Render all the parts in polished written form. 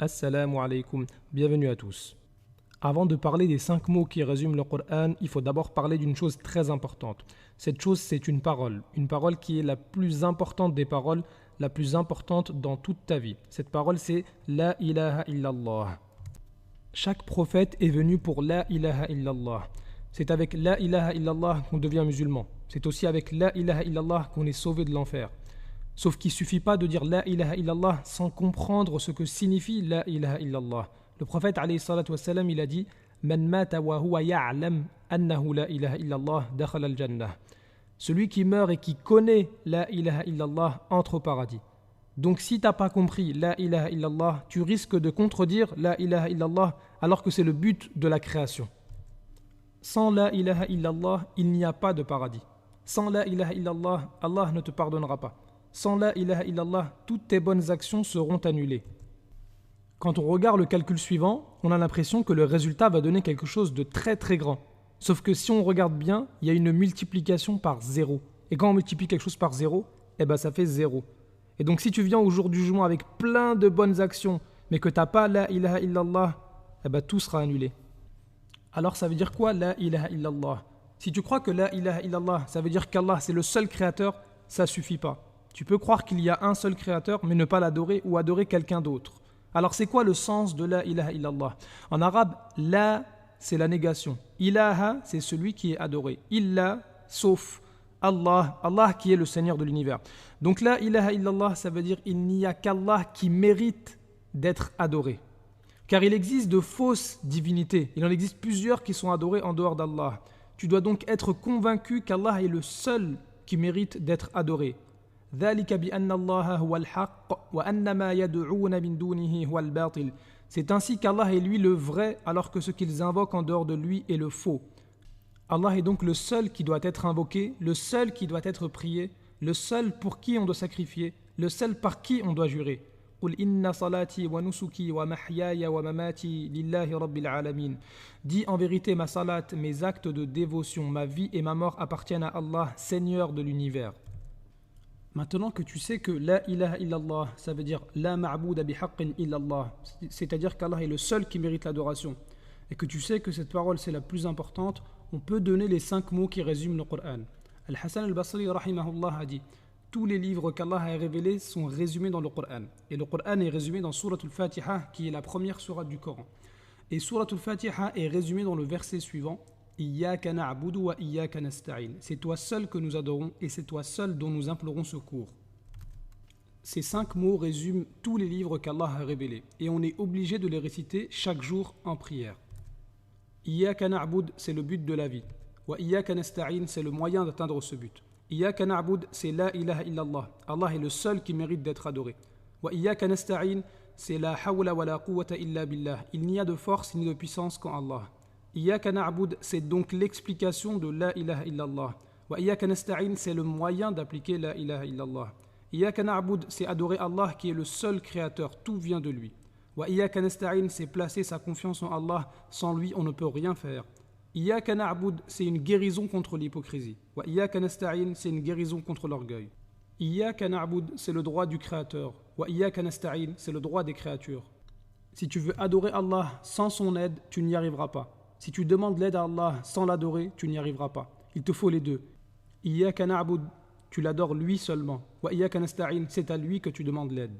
Assalamu alaikum, bienvenue à tous. Avant de parler des 5 mots qui résument le Coran, il faut d'abord parler d'une chose très importante. Cette chose, c'est une parole qui est la plus importante des paroles, la plus importante dans toute ta vie. Cette parole, c'est La ilaha illallah. Chaque prophète est venu pour La ilaha illallah. C'est avec La ilaha illallah qu'on devient musulman. C'est aussi avec La ilaha illallah qu'on est sauvé de l'enfer. Sauf qu'il ne suffit pas de dire La ilaha illallah sans comprendre ce que signifie La ilaha illallah. Le prophète alayhi salatu wassalam, il a dit Man mata wa huwa ya'lam annahu la ilaha illallah dakhala al-jannah. Celui qui meurt et qui connaît La ilaha illallah entre au paradis. Donc si tu n'as pas compris La ilaha illallah, tu risques de contredire La ilaha illallah alors que c'est le but de la création. Sans La ilaha illallah, il n'y a pas de paradis. Sans La ilaha illallah, Allah ne te pardonnera pas. Sans La ilaha illallah, toutes tes bonnes actions seront annulées. Quand on regarde le calcul suivant, on a l'impression que le résultat va donner quelque chose de très très grand. Sauf que si on regarde bien, il y a une multiplication par 0. Et quand on multiplie quelque chose par 0, ça fait 0. Et donc si tu viens au jour du jugement avec plein de bonnes actions, mais que tu n'as pas La ilaha illallah, tout sera annulé. Alors ça veut dire quoi La ilaha illallah? Si tu crois que La ilaha illallah, ça veut dire qu'Allah c'est le seul créateur, ça suffit pas. Tu peux croire qu'il y a un seul créateur, mais ne pas l'adorer ou adorer quelqu'un d'autre. Alors c'est quoi le sens de La ilaha illallah? En arabe, La, c'est la négation. Ilaha, c'est celui qui est adoré. Illa, sauf. Allah, Allah qui est le Seigneur de l'univers. Donc La ilaha illallah, ça veut dire il n'y a qu'Allah qui mérite d'être adoré. Car il existe de fausses divinités. Il en existe plusieurs qui sont adorées en dehors d'Allah. Tu dois donc être convaincu qu'Allah est le seul qui mérite d'être adoré. C'est ainsi qu'Allah est lui le vrai, alors que ce qu'ils invoquent en dehors de lui est le faux. Allah est donc le seul qui doit être invoqué, le seul qui doit être prié, le seul pour qui on doit sacrifier, le seul par qui on doit jurer. Dis en vérité, ma salat, mes actes de dévotion, ma vie et ma mort appartiennent à Allah, Seigneur de l'univers. Maintenant que tu sais que La ilaha illallah, ça veut dire La ma'bouda bihaqqin illallah, c'est-à-dire qu'Allah est le seul qui mérite l'adoration, et que tu sais que cette parole c'est la plus importante, on peut donner les 5 mots qui résument le Coran. Al-Hassan al-Basri rahimahullah a dit tous les livres qu'Allah a révélés sont résumés dans le Coran. Et le Coran est résumé dans Surat al-Fatiha, qui est la première sourate du Coran. Et Surat al-Fatiha est résumé dans le verset suivant Iyyaka na'budu wa iyyaka nasta'in. C'est toi seul que nous adorons et c'est toi seul dont nous implorons secours. Ces 5 mots résument tous les livres qu'Allah a révélés et on est obligé de les réciter chaque jour en prière. Iyyaka na'bud, c'est le but de la vie. Wa iyyaka nasta'in, c'est le moyen d'atteindre ce but. Iyyaka na'bud, c'est La ilaha illallah. Allah est le seul qui mérite d'être adoré. Wa iyyaka nasta'in, c'est La hawla wa la quwwata illa billah. Il n'y a de force ni de puissance qu'en Allah. Iyyaka na'bud, c'est donc l'explication de La ilaha illallah. Wa iyyaka nasta'in, c'est le moyen d'appliquer La ilaha illallah. Iyyaka na'bud, c'est adorer Allah qui est le seul créateur, tout vient de lui. Wa iyyaka nasta'in, c'est placer sa confiance en Allah, sans lui on ne peut rien faire. Iyyaka na'bud, c'est une guérison contre l'hypocrisie. Wa iyyaka nasta'in, c'est une guérison contre l'orgueil. Iyyaka na'bud, c'est le droit du créateur. Wa iyyaka nasta'in, c'est le droit des créatures. Si tu veux adorer Allah sans son aide, tu n'y arriveras pas. Si tu demandes l'aide à Allah sans l'adorer, tu n'y arriveras pas. Il te faut les deux. Iyyaka na'bud, tu l'adores lui seulement. Wa iyyaka nasta'in, c'est à lui que tu demandes l'aide.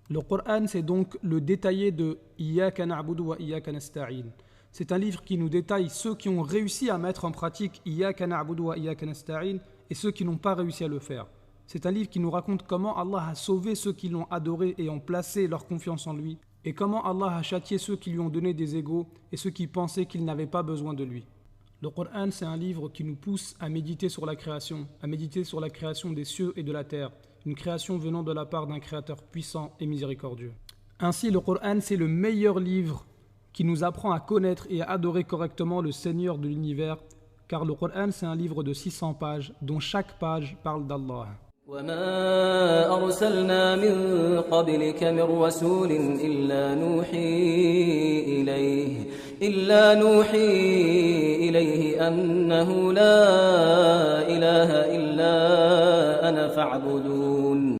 Le Coran, c'est donc le détaillé de Iyyaka na'budu wa iyyaka nasta'in. C'est un livre qui nous détaille ceux qui ont réussi à mettre en pratique Iyyaka na'budu wa iyyaka nasta'in et ceux qui n'ont pas réussi à le faire. C'est un livre qui nous raconte comment Allah a sauvé ceux qui l'ont adoré et ont placé leur confiance en lui, et comment Allah a châtié ceux qui lui ont donné des égaux et ceux qui pensaient qu'ils n'avaient pas besoin de lui. Le Coran, c'est un livre qui nous pousse à méditer sur la création des cieux et de la terre, une création venant de la part d'un créateur puissant et miséricordieux. Ainsi, le Coran, c'est le meilleur livre qui nous apprend à connaître et à adorer correctement le Seigneur de l'univers, car le Coran, c'est un livre de 600 pages, dont chaque page parle d'Allah. وما أرسلنا من قبلك من رسول إلا نوحي إليه أنه لا إله إلا أنا فاعبدون